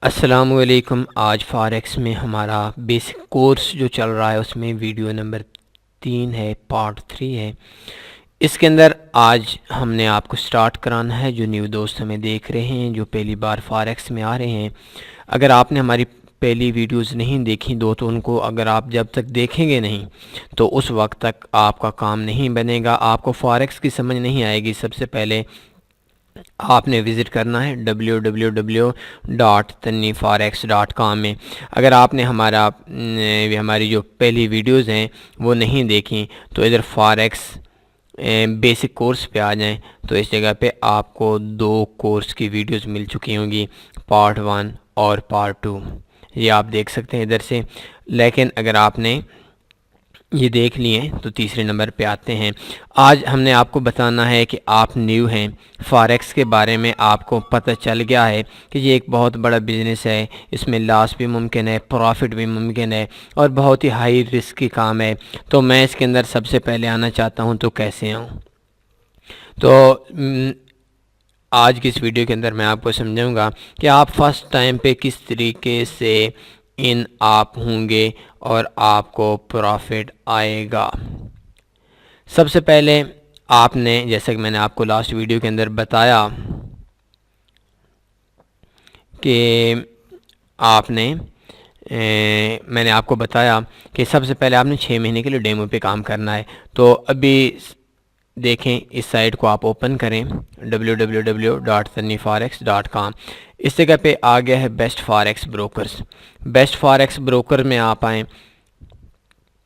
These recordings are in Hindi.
अस्सलामुअलैकुम। आज फॉरेक्स में हमारा बेसिक कोर्स जो चल रहा है उसमें वीडियो नंबर 3 है, पार्ट 3 है। इसके अंदर आज हमने आपको स्टार्ट कराना है। जो न्यू दोस्त हमें देख रहे हैं, जो पहली बार फॉरेक्स में आ रहे हैं, अगर आपने हमारी पहली वीडियोस नहीं देखी दो तो उनको अगर आप जब तक देखेंगे नहीं तो उस वक्त तक आपका काम नहीं बनेगा, आपको फॉरेक्स की समझ नहीं आएगी। सबसे पहले आपने विज़िट करना है www.tanniforex.com में। अगर आपने हमारी जो पहली वीडियोस हैं वो नहीं देखी तो इधर फॉरेक्स बेसिक कोर्स पे आ जाएं, तो इस जगह पे आपको 2 कोर्स की वीडियोस मिल चुकी होंगी, पार्ट 1 और पार्ट 2। ये आप देख सकते हैं इधर से। लेकिन अगर आपने ये देख लिए तो तीसरे नंबर पे आते हैं। आज हमने आपको बताना है कि आप न्यू हैं, फॉरेक्स के बारे में आपको पता चल गया है कि ये एक बहुत बड़ा बिज़नेस है, इसमें लॉस भी मुमकिन है, प्रॉफिट भी मुमकिन है और बहुत ही हाई रिस्क की काम है। तो मैं इसके अंदर सबसे पहले आना चाहता हूँ, तो कैसे आऊँ? तो आज की इस वीडियो के अंदर मैं आपको समझाऊंगा कि आप फर्स्ट टाइम पे किस तरीके से इन आप होंगे और आपको प्रॉफिट आएगा। सबसे पहले आपने, जैसा कि मैंने आपको लास्ट वीडियो के अंदर बताया कि मैंने आपको बताया कि सबसे पहले आपने 6 महीने के लिए डेमो पे काम करना है। तो अभी देखें, इस साइट को आप ओपन करें www.tanniforex.com। इस जगह पे आ गया है best forex brokers. Best forex broker में आप आएँ।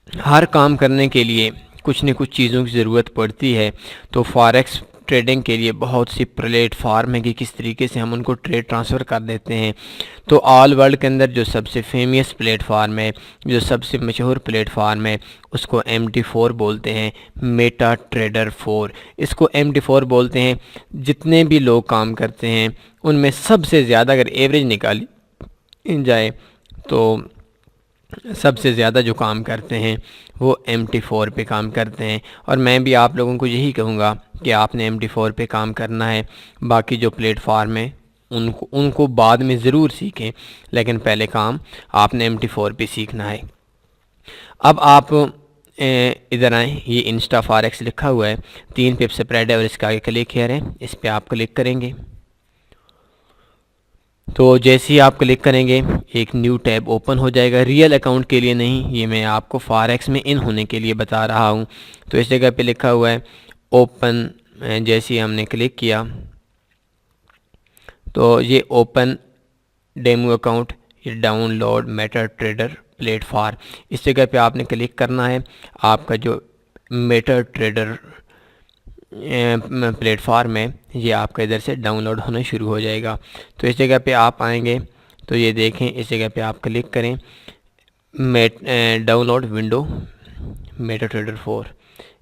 हर काम करने के लिए कुछ न कुछ चीज़ों की ज़रूरत पड़ती है। तो फॉरेक्स ट्रेडिंग के लिए बहुत सी प्लेटफार्म है कि किस तरीके से हम उनको ट्रेड ट्रांसफ़र कर देते हैं। तो ऑल वर्ल्ड के अंदर जो सबसे फेमस प्लेटफार्म है, जो सबसे मशहूर प्लेटफार्म है, उसको MT4 बोलते हैं, मेटा ट्रेडर 4। इसको MT4 बोलते हैं। जितने भी लोग काम करते हैं उनमें सबसे ज़्यादा अगर एवरेज निकाली जाए तो सबसे ज़्यादा जो काम करते हैं वो MT4 पे काम करते हैं। और मैं भी आप लोगों को यही कहूँगा कि आपने MT4 पे काम करना है। बाकी जो प्लेटफार्म है उनको उनको बाद में ज़रूर सीखें, लेकिन पहले काम आपने MT4 पे सीखना है। अब आप इधर आएँ, ये इंस्टा फॉरेक्स लिखा हुआ है, 3 पिप स्प्रेड है और इसका आगे क्लिक हेयर है, इस पर आप क्लिक करेंगे। तो जैसे ही आप क्लिक करेंगे एक न्यू टैब ओपन हो जाएगा। रियल अकाउंट के लिए नहीं, ये मैं आपको फॉरेक्स में इन होने के लिए बता रहा हूँ। तो इस जगह पे लिखा हुआ है ओपन। जैसे ही हमने क्लिक किया तो ये ओपन डेमो अकाउंट, ये डाउनलोड मेटा ट्रेडर प्लेटफॉर्म, इस जगह पे आपने क्लिक करना है। आपका जो मेटा ट्रेडर प्लेटफॉर्म है ये आपका इधर से डाउनलोड होना शुरू हो जाएगा। तो इस जगह पे आप आएंगे तो ये देखें, इस जगह पे आप क्लिक करें डाउनलोड विंडो मेटा ट्रेडर 4।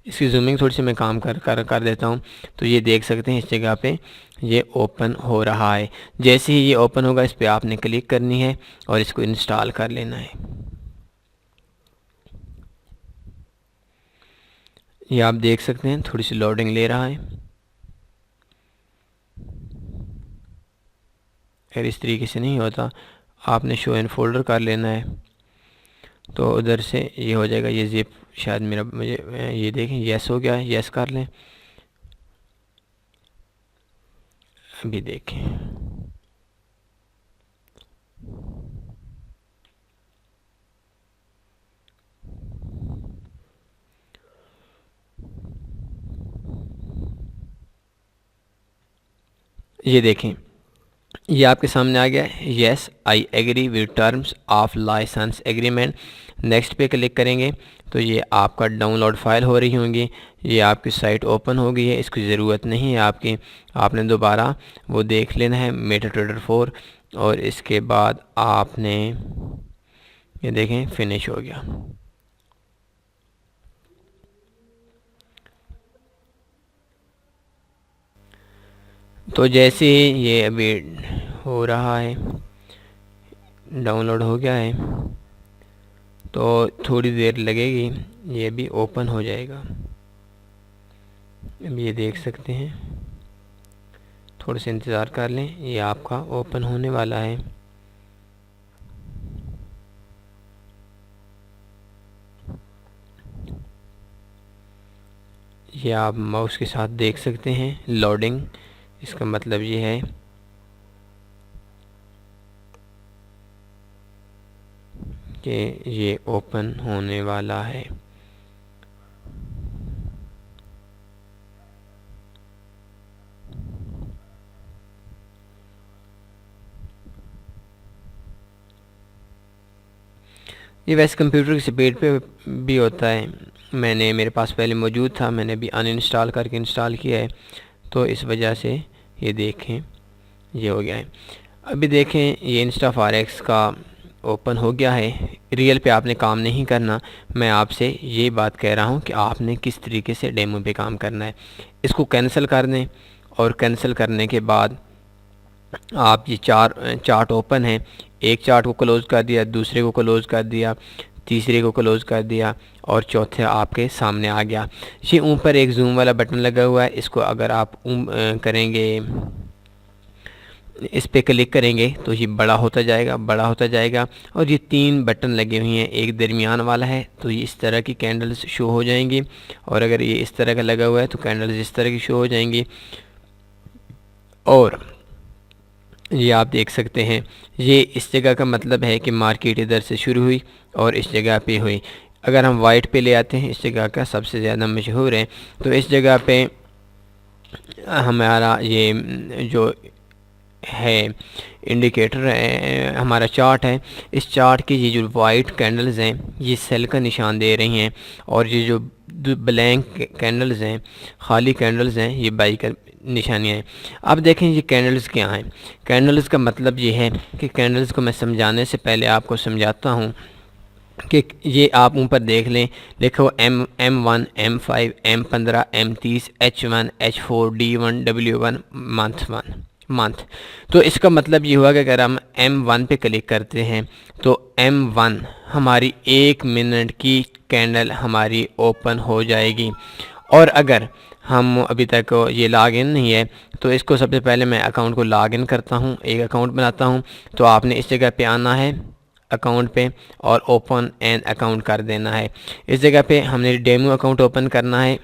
इसकी जूमिंग थोड़ी सी मैं काम कर देता हूँ। तो ये देख सकते हैं इस जगह पे ये ओपन हो रहा है। जैसे ही ये ओपन होगा इस पर आपने क्लिक करनी है और इसको इंस्टॉल कर लेना है। ये आप देख सकते हैं थोड़ी सी लोडिंग ले रहा है। अगर इस तरीके से नहीं होता, आपने शो एंड फोल्डर कर लेना है तो उधर से ये हो जाएगा। ये जिप शायद मुझे ये देखें, यस हो गया है, यस कर लें। अभी देखें, ये देखें, ये आपके सामने आ गया है, yes I agree with terms of licence agreement. Next पे क्लिक करेंगे तो ये आपका डाउनलोड फाइल हो रही होंगी। ये आपकी साइट ओपन हो गई है, इसकी ज़रूरत नहीं है आपकी, आपने दोबारा वो देख लेना है मेटा ट्रेडर 4। और इसके बाद आपने ये देखें फिनिश हो गया। तो जैसे ये अभी हो रहा है, डाउनलोड हो गया है, तो थोड़ी देर लगेगी, ये भी ओपन हो जाएगा। अब ये देख सकते हैं, थोड़ा सा इंतज़ार कर लें, ये आपका ओपन होने वाला है। ये आप माउस के साथ देख सकते हैं लोडिंग। इसका मतलब ये है कि ये ओपन होने वाला है। ये वैसे कंप्यूटर की स्पीड पे भी होता है। मेरे पास पहले मौजूद था, मैंने अभी अनइंस्टॉल करके इंस्टॉल किया है, तो इस वजह से ये देखें ये हो गया है। अभी देखें ये इंस्टा फॉरेक्स का ओपन हो गया है। रियल पे आपने काम नहीं करना, मैं आपसे ये बात कह रहा हूँ कि आपने किस तरीके से डेमो पे काम करना है। इसको कैंसिल कर दें और कैंसिल करने के बाद आप ये चार्ट ओपन है, एक चार्ट को क्लोज़ कर दिया, दूसरे को क्लोज़ कर दिया, तीसरे को क्लोज़ कर दिया और चौथे आपके सामने आ गया। ये ऊपर एक जूम वाला बटन लगा हुआ है, इसको अगर आप करेंगे, इस पे क्लिक करेंगे तो ये बड़ा होता जाएगा, बड़ा होता जाएगा। और ये 3 बटन लगे हुए हैं, एक दरमियान वाला है, तो ये इस तरह की कैंडल्स शो हो जाएंगी। और अगर ये इस तरह का लगा हुआ है तो कैंडल्स इस तरह की शो हो जाएंगी। और ये आप देख सकते हैं, ये इस जगह का मतलब है कि मार्केट इधर से शुरू हुई और इस जगह पे हुई। अगर हम वाइट पे ले आते हैं, इस जगह का सबसे ज़्यादा मशहूर है, तो इस जगह पे हमारा ये जो है इंडिकेटर है, हमारा चार्ट है, इस चार्ट की ये जो वाइट कैंडल्स हैं ये सेल का निशान दे रही हैं, और ये जो ब्लैंक कैंडल्स हैं, खाली कैंडल्स हैं, ये बाई का निशानियाँ हैं। अब देखें ये कैंडल्स क्या हैं। कैंडल्स का मतलब ये है कि कैंडल्स को मैं समझाने से पहले आपको समझाता हूँ कि ये आप ऊपर देख लें, लिखो M1 M5 M15 M30 H1 H4 D1 W1 month. तो इसका मतलब ये हुआ कि अगर हम M1 पे क्लिक करते हैं तो M1 हमारी 1 मिनट की कैंडल हमारी ओपन हो जाएगी। और अगर हम अभी तक ये लॉग इन नहीं है तो इसको सबसे पहले मैं अकाउंट को लॉग इन करता हूँ, एक अकाउंट बनाता हूँ। तो आपने इस जगह पे आना है अकाउंट पे और ओपन एन अकाउंट कर देना है। इस जगह पे हमने डेमो अकाउंट ओपन करना है।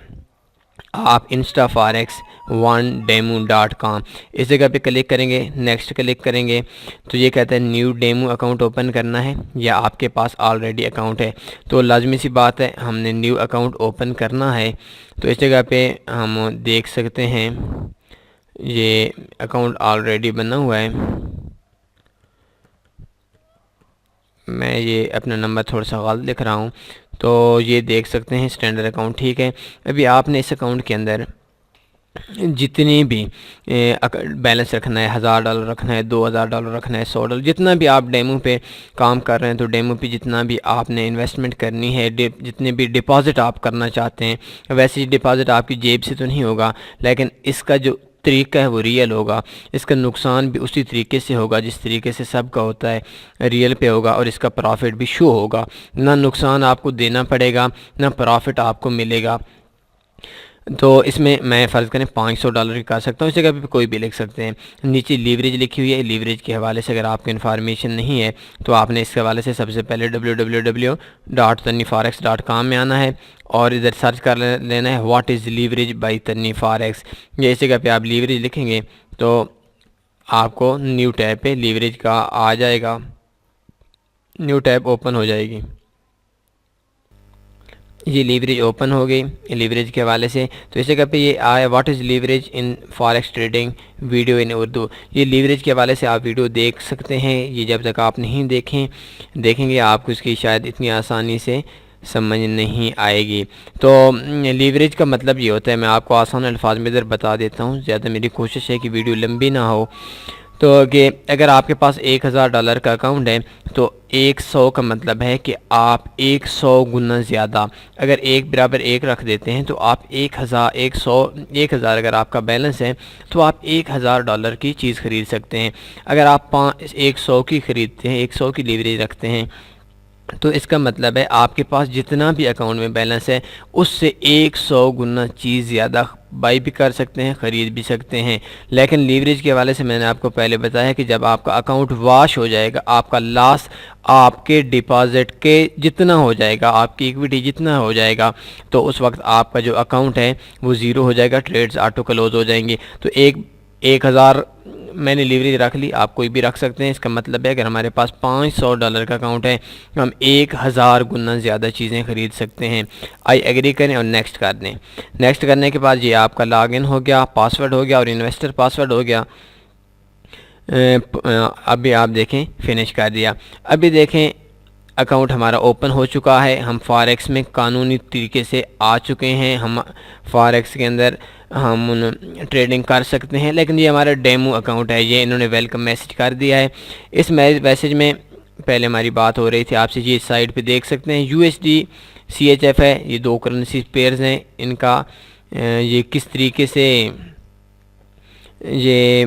आप instaforex1demo.com इस जगह पे क्लिक करेंगे, नेक्स्ट क्लिक करेंगे तो ये कहता है न्यू डेमो अकाउंट ओपन करना है, या आपके पास ऑलरेडी अकाउंट है। तो लाजमी सी बात है हमने न्यू अकाउंट ओपन करना है। तो इस जगह पे हम देख सकते हैं ये अकाउंट ऑलरेडी बना हुआ है। मैं ये अपना नंबर थोड़ा सा गलत लिख रहा हूँ, तो ये देख सकते हैं स्टैंडर्ड अकाउंट ठीक है। अभी आपने इस अकाउंट के अंदर जितनी भी बैलेंस रखना है, $1000 रखना है, $2000 रखना है, $100, जितना भी आप डेमो पे काम कर रहे हैं, तो डेमो पे जितना भी आपने इन्वेस्टमेंट करनी है, जितने भी डिपॉज़िट आप करना चाहते हैं, वैसे ही डिपॉज़िट आपकी जेब से तो नहीं होगा, लेकिन इसका जो तरीका है वो रियल होगा। इसका नुकसान भी उसी तरीके से होगा जिस तरीके से सबका होता है, रियल पे होगा, और इसका प्रॉफिट भी शो होगा। ना नुकसान आपको देना पड़ेगा, ना प्रॉफिट आपको मिलेगा। तो इसमें मैं फ़र्ज़ करें $500 की कर सकता हूँ, इस जगह पे कोई भी लिख सकते हैं। नीचे लीवरेज लिखी हुई है, लीवरेज के हवाले से अगर आपको इन्फॉर्मेशन नहीं है तो आपने इस हवाले से सबसे पहले www.tanniforex.com में आना है और इधर सर्च कर लेना है व्हाट इज़ लीवरेज बाय तन्नी फॉरेक्स। ये इस जगह पे आप लीवरेज लिखेंगे तो आपको न्यू टैब पे लीवरेज का आ जाएगा, न्यू टैब ओपन हो जाएगी। ये लीवरेज ओपन हो गई लीवरेज के हवाले से। तो इस जगह पे ये आया what is leverage in forex trading video इन उर्दू। ये लीवरेज के हवाले से आप वीडियो देख सकते हैं। ये जब तक आप नहीं देखेंगे आपको इसकी शायद इतनी आसानी से समझ नहीं आएगी। तो लीवरेज का मतलब ये होता है, मैं आपको आसान अल्फाज में इधर बता देता हूँ, ज़्यादा मेरी कोशिश है कि वीडियो लंबी ना हो। तो कि अगर आपके पास $1000 का अकाउंट है तो 100 का मतलब है कि आप 100 गुना ज़्यादा, अगर 1 बराबर 1 रख देते हैं तो आप 1000 अगर आपका बैलेंस है तो आप $1000 की चीज़ ख़रीद सकते हैं। अगर आप 100 की ख़रीदते हैं, 100 की लीवरेज रखते हैं तो इसका मतलब है आपके पास जितना भी अकाउंट में बैलेंस है उससे 100 गुना चीज़ ज़्यादा बाई भी कर सकते हैं, ख़रीद भी सकते हैं। लेकिन लीवरेज के हवाले से मैंने आपको पहले बताया कि जब आपका अकाउंट वॉश हो जाएगा, आपका लॉस आपके डिपॉज़िट के जितना हो जाएगा, आपकी इक्विटी जितना हो जाएगा, तो उस वक्त आपका जो अकाउंट है वो ज़ीरो हो जाएगा, ट्रेड्स ऑटो क्लोज हो जाएंगे। तो 1000 मैंने लीवरेज रख ली, आप कोई भी रख सकते हैं। इसका मतलब है अगर हमारे पास $500 का अकाउंट है तो हम 1000 गुना ज़्यादा चीज़ें ख़रीद सकते हैं। आई एग्री करें और नेक्स्ट कर दें। नेक्स्ट करने के बाद ये आपका लॉगिन हो गया, पासवर्ड हो गया और इन्वेस्टर पासवर्ड हो गया। अभी आप देखें फिनिश कर दिया। अभी देखें अकाउंट हमारा ओपन हो चुका है, हम फॉरेक्स में कानूनी तरीके से आ चुके हैं। हम फॉरेक्स के अंदर हम ट्रेडिंग कर सकते हैं। लेकिन ये हमारा डेमो अकाउंट है, ये इन्होंने वेलकम मैसेज कर दिया है। इस मैसेज में पहले हमारी बात हो रही थी आपसे, ये साइड पे देख सकते हैं USD CHF है, ये दो करेंसी पेयर्स हैं इनका। ये किस तरीके से ये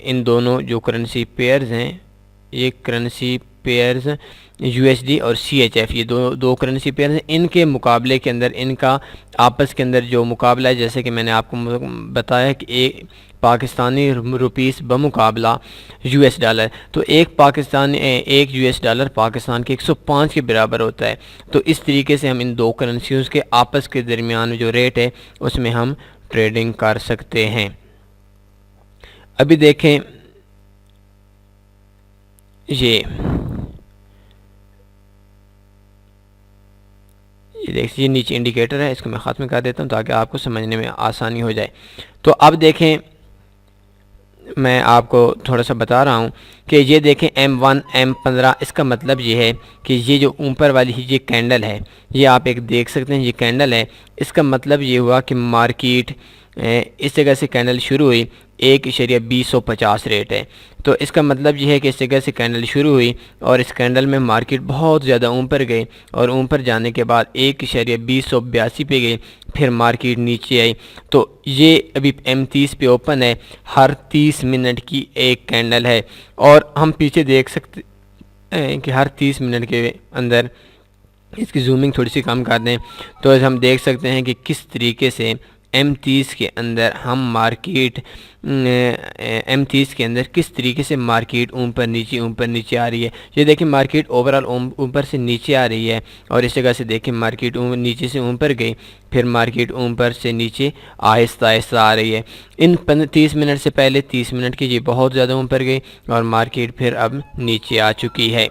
इन दोनों जो करेंसी पेयर्स हैं, ये करेंसी पेयर्स USD और CHF, ये दो करेंसी पेयर हैं। इनके मुकाबले के अंदर इनका आपस के अंदर जो मुकाबला है, जैसे कि मैंने आपको बताया कि एक पाकिस्तानी रुपीस बमुकाबला US डॉलर, तो एक US डॉलर पाकिस्तान के 105 के बराबर होता है। तो इस तरीके से हम इन दो करेंसीज़ के आपस के दरमियान जो रेट है उसमें हम ट्रेडिंग कर सकते हैं। अभी देखें ये देखिए नीचे इंडिकेटर है, इसको मैं ख़त्म कर देता हूँ ताकि आपको समझने में आसानी हो जाए। तो अब देखें, मैं आपको थोड़ा सा बता रहा हूँ कि ये देखें M1 M15, इसका मतलब ये है कि ये जो ऊपर वाली ये कैंडल है, ये आप एक देख सकते हैं, ये कैंडल है। इसका मतलब ये हुआ कि मार्केट इस जगह से कैंडल शुरू हुई, 1.250 रेट है। तो इसका मतलब ये है कि इस जगह से कैंडल शुरू हुई और इस कैंडल में मार्केट बहुत ज़्यादा ऊपर गई और ऊपर जाने के बाद 1.282 पे गई, फिर मार्केट नीचे आई। तो ये अभी M30 पे ओपन है, हर 30 मिनट की एक कैंडल है और हम पीछे देख सकते हैं कि हर 30 मिनट के अंदर, इसकी जूमिंग थोड़ी सी कम कर दें तो हम देख सकते हैं कि किस तरीके से M30 के अंदर हम मार्केट M30 के अंदर किस तरीके से मार्केट ऊपर नीचे आ रही है। ये देखिए मार्केट ओवरऑल ऊपर से नीचे आ रही है और इस जगह से देखिए मार्केट नीचे से ऊपर गई, फिर मार्केट ऊपर से नीचे आहिस्ता आहिस्ता आ रही है। इन 30 मिनट से पहले 30 मिनट की ये बहुत ज़्यादा ऊपर गई और मार्केट फिर अब नीचे आ चुकी है।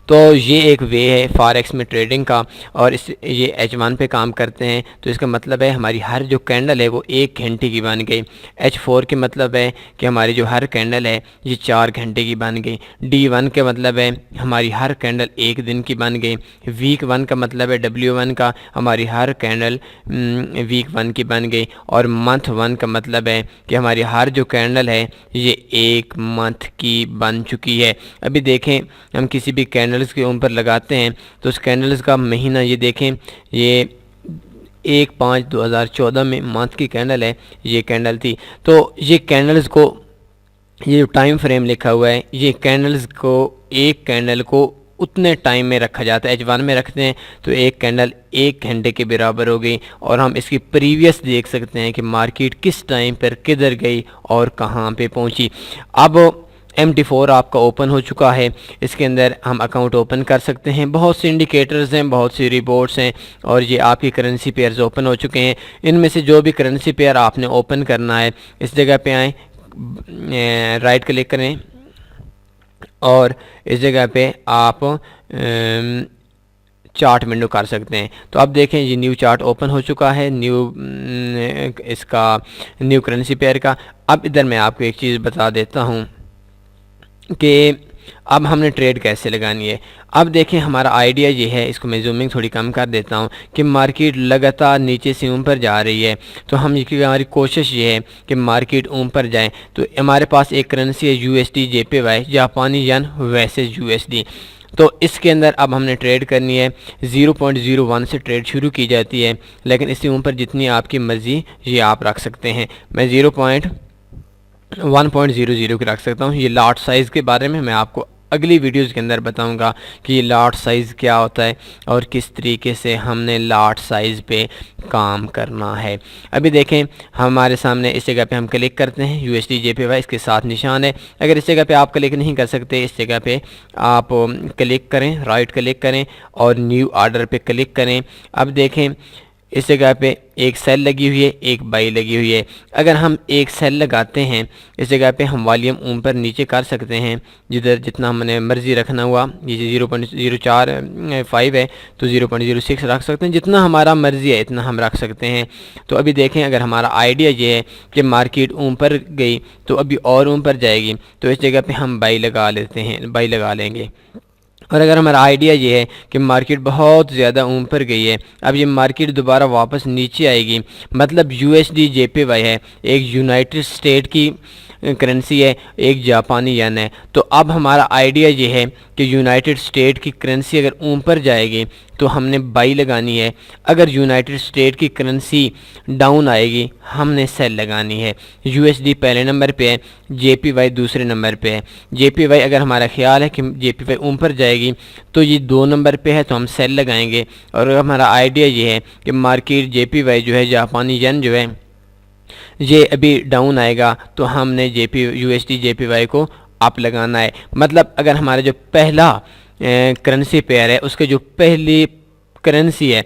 तो ये एक वे है फॉरेक्स में ट्रेडिंग का और ये H1 पे काम करते हैं। तो इसका मतलब है हमारी हर जो कैंडल है वो 1 घंटे की बन गई। H4 के मतलब है कि हमारी जो हर कैंडल है ये 4 घंटे की बन गई। D1 के मतलब है हमारी हर कैंडल 1 दिन की बन गई। वीक 1 का मतलब है W1 का हमारी हर कैंडल वीक 1 की बन गई। और मंथ 1 का मतलब है कि हमारी हर जो कैंडल है ये 1 मंथ की बन चुकी है। अभी देखें हम किसी भी कैंडल्स के ऊपर लगाते हैं तो उस कैंडल्स का महीना, ये देखें ये 1/5/2014 में मंथ की कैंडल है, ये कैंडल थी। तो ये कैंडल्स को, ये जो टाइम फ्रेम लिखा हुआ है, ये कैंडल्स को, एक कैंडल को उतने टाइम में रखा जाता है। H1 में रखते हैं तो एक कैंडल 1 घंटे के बराबर हो गई और हम इसकी प्रीवियस देख सकते हैं कि मार्केट किस टाइम पर किधर गई और कहाँ पे पहुँची। अब MT4 आपका ओपन हो चुका है, इसके अंदर हम अकाउंट ओपन कर सकते हैं। बहुत से इंडिकेटर्स हैं, बहुत सी रिपोर्ट्स हैं और ये आपकी करेंसी पेयर्स ओपन हो चुके हैं। इनमें से जो भी करेंसी पेयर आपने ओपन करना है, इस जगह पे आएँ, राइट क्लिक करें और इस जगह पे आप चार्ट विंडो कर सकते हैं। तो अब देखें ये न्यू चार्ट ओपन हो चुका है, इसका न्यू करेंसी पेयर का। अब इधर मैं आपको एक चीज़ बता देता हूँ कि अब हमने ट्रेड कैसे लगानी है। अब देखें हमारा आइडिया ये है, इसको मैं जूमिंग थोड़ी कम कर देता हूँ, कि मार्केट लगातार नीचे से ऊपर जा रही है। तो हमारी कोशिश ये है कि मार्केट ऊपर जाए। तो हमारे पास एक करेंसी है USD JPY, जापानी यन वर्सेस USD। तो इसके अंदर अब हमने ट्रेड करनी है। 0.01 से ट्रेड शुरू की जाती है, लेकिन इससे ऊपर जितनी आपकी मर्ज़ी ये आप रख सकते हैं। मैं 1.00 की रख सकता हूँ। ये लॉट साइज़ के बारे में मैं आपको अगली वीडियोज़ के अंदर बताऊंगा कि लॉट साइज़ क्या होता है और किस तरीके से हमने लॉट साइज़ पे काम करना है। अभी देखें हमारे सामने इस जगह पे हम क्लिक करते हैं USD JPY, इसके साथ निशान है। अगर इस जगह पे आप क्लिक नहीं कर सकते, इस जगह पे आप क्लिक करें, राइट क्लिक करें और न्यू ऑर्डर पे क्लिक करें। अब देखें इस जगह पे एक सेल लगी हुई है, एक बाई लगी हुई है। अगर हम एक सेल लगाते हैं इस जगह पे हम वॉल्यूम ऊपर नीचे कर सकते हैं जिधर जितना हमने मर्ज़ी रखना हुआ। ये 0.045 है तो 0.06 रख सकते हैं, जितना हमारा मर्ज़ी है इतना हम रख सकते हैं। तो अभी देखें अगर हमारा आइडिया ये है कि मार्केट ऊपर गई तो अभी और ऊपर जाएगी, तो इस जगह पर हम बाई लगा लेते हैं, बाई लगा लेंगे। और अगर हमारा आइडिया ये है कि मार्केट बहुत ज़्यादा ऊपर गई है, अब ये मार्केट दोबारा वापस नीचे आएगी, मतलब USD JPY है, एक यूनाइटेड स्टेट की करेंसी है, एक जापानी येन है। तो अब हमारा आइडिया ये है कि यूनाइटेड स्टेट की करेंसी अगर ऊपर जाएगी तो हमने बाई लगानी है, अगर यूनाइटेड स्टेट की करेंसी डाउन आएगी हमने सेल लगानी है। USD पहले नंबर पे है, JPY दूसरे नंबर पे है। JPY अगर हमारा ख्याल है कि JPY ऊपर जाएगी तो ये 2 नंबर पे है तो हम सेल लगाएंगे। और अगर हमारा आइडिया ये है कि मार्केट JPY जो है, जापानी येन जो है, ये अभी डाउन आएगा तो हमने USD JPY को अप लगाना है। मतलब अगर हमारा जो पहला करेंसी पेयर है उसके जो पहली करेंसी है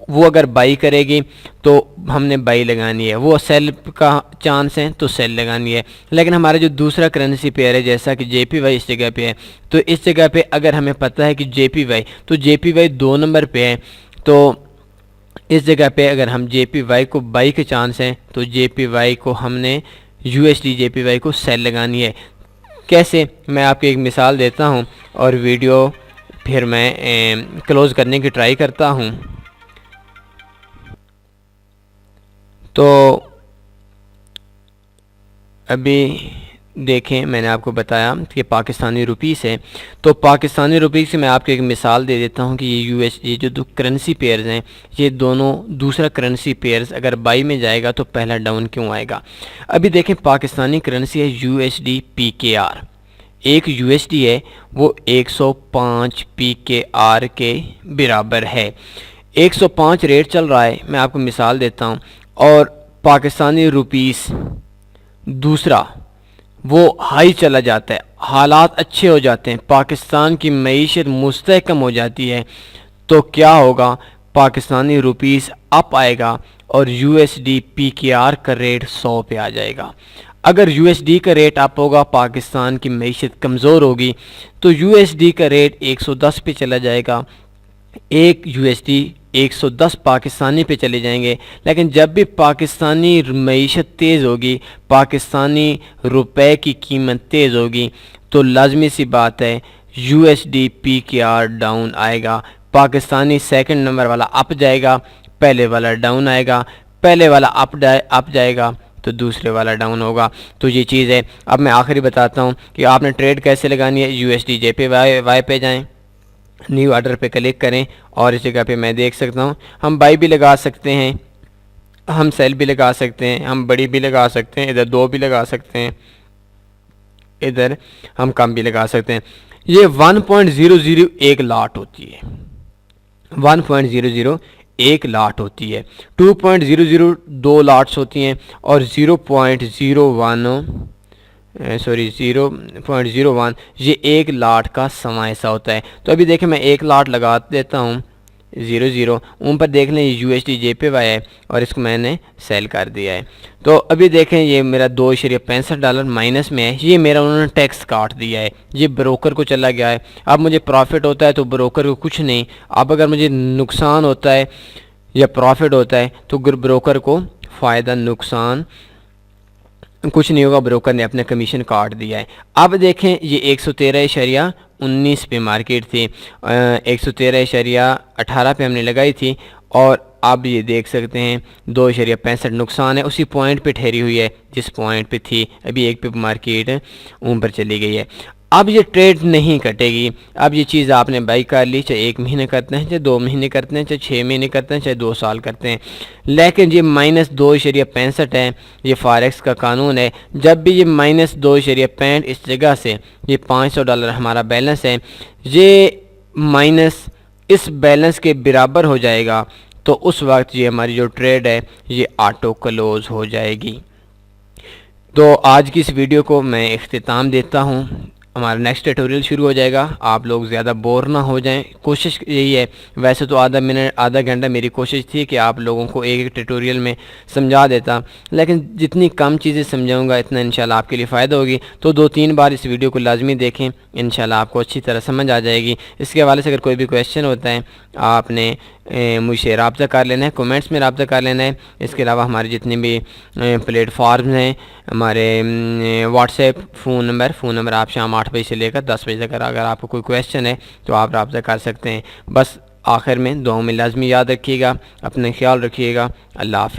वो अगर बाई करेगी तो हमने बाई लगानी है, वो सेल का चांस है तो सेल लगानी है। लेकिन हमारा जो दूसरा करेंसी पेयर है जैसा कि JPY इस जगह पे है, तो इस जगह पे अगर हमें पता है कि JPY 2 नंबर पे है, तो इस जगह पे अगर हम JPY को बाई के चांस हैं तो JPY को हमने USD JPY को सेल लगानी है। कैसे, मैं आपको एक मिसाल देता हूं और वीडियो फिर मैं क्लोज़ करने की ट्राई करता हूं। तो अभी देखें मैंने आपको बताया कि पाकिस्तानी रुपीस है, तो पाकिस्तानी रुपीस से मैं आपको एक मिसाल दे देता हूं कि ये USD जो दो करेंसी पेयर्स हैं, ये दोनों दूसरा करेंसी पेयर्स अगर बाई में जाएगा तो पहला डाउन क्यों आएगा। अभी देखें पाकिस्तानी करेंसी है USD PKR, एक USD है वो 105 PKR के बराबर है। 105 रेट चल रहा है, मैं आपको मिसाल देता हूँ। और पाकिस्तानी रुपीस दूसरा वो हाई चला जाता है, हालात अच्छे हो जाते हैं, पाकिस्तान की मईशत मुस्तहकम हो जाती है, तो क्या होगा, पाकिस्तानी रुपीस अप आएगा और USD PKR का रेट 100 पे आ जाएगा। अगर USD का रेट अप होगा, पाकिस्तान की मईशत कमज़ोर होगी, तो USD का रेट 110 पे चला जाएगा, एक USD 110 पाकिस्तानी पे चले जाएंगे। लेकिन जब भी पाकिस्तानी मईशत तेज़ होगी, पाकिस्तानी रुपए की कीमत तेज़ होगी, तो लाजमी सी बात है USD PKR डाउन आएगा। पाकिस्तानी सेकंड नंबर वाला अप जाएगा, पहले वाला डाउन आएगा, पहले वाला अप जाएगा तो दूसरे वाला डाउन होगा। तो ये चीज़ है। अब मैं आखिरी बताता हूँ कि आपने ट्रेड कैसे लगानी है। USD JPY पे जाएँ, न्यू ऑर्डर पे क्लिक करें और इस जगह पे मैं देख सकता हूँ हम बाई भी लगा सकते हैं, हम सेल भी लगा सकते हैं, हम बड़ी भी लगा सकते हैं, इधर 2 भी लगा सकते हैं, इधर हम कम भी लगा सकते हैं। ये 1.00 एक लाट होती है, 1.00 एक लाट होती है, 2.00 2 लाट्स होती हैं और 0.01 ये एक लाट का समा ऐसा होता है। तो अभी देखें मैं एक लाट लगा देता हूँ 00, ऊपर देख लें ये USD JPY है और इसको मैंने सेल कर दिया है। तो अभी देखें ये मेरा $2.65 माइनस में है, ये मेरा उन्होंने टैक्स काट दिया है, ये ब्रोकर को चला गया है। अब मुझे प्रॉफिट होता है तो ब्रोकर को कुछ नहीं, अब अगर मुझे नुकसान होता है या प्रॉफिट होता है तो ब्रोकर को फ़ायदा नुकसान कुछ नहीं होगा, ब्रोकर ने अपना कमीशन काट दिया है। अब देखें ये 113.19 पे मार्केट थी, 113.18 पे हमने लगाई थी और अब ये देख सकते हैं 2.65 नुकसान है, उसी पॉइंट पे ठहरी हुई है जिस पॉइंट पे थी। अभी एक पे मार्केट ऊपर चली गई है। अब ये ट्रेड नहीं कटेगी। अब ये चीज़ आपने बाई कर ली, चाहे 1 महीने करते हैं, चाहे 2 महीने करते हैं, चाहे 6 महीने करते हैं, चाहे 2 साल करते हैं, लेकिन ये -2.65 है, ये फॉरेक्स का कानून है। जब भी ये -2.65 इस जगह से ये $500 हमारा बैलेंस है, ये माइनस इस बैलेंस के बराबर हो जाएगा, तो उस वक्त ये हमारी जो ट्रेड है ये ऑटो क्लोज हो जाएगी। तो आज की इस वीडियो को मैं इख्तिताम देता हूँ। हमारा नेक्स्ट ट्यूटोरियल शुरू हो जाएगा, आप लोग ज़्यादा बोर ना हो जाएं। कोशिश यही है, वैसे तो आधा घंटा मेरी कोशिश थी कि आप लोगों को एक ट्यूटोरियल में समझा देता, लेकिन जितनी कम चीज़ें समझाऊंगा इतना इंशाल्लाह आपके लिए फ़ायदा होगी। तो 2-3 बार इस वीडियो को लाजमी देखें, इंशाल्लाह आपको अच्छी तरह समझ आ जाएगी। इसके हवाले से अगर कोई भी क्वेश्चन होता है आपने मुझसे रब्ता कर लेना है, कमेंट्स में रब्ता कर लेना है। इसके अलावा हमारे जितने भी प्लेटफॉर्म्स हैं, हमारे व्हाट्सएप फ़ोन नंबर आप शाम 8 बजे से लेकर 10 बजे तक अगर आपको कोई क्वेश्चन है तो आप रब्ता कर सकते हैं। बस आखिर में दुआओं में लाजमी याद रखिएगा, अपना ख्याल रखिएगा। अल्लाह हाफ़िज़।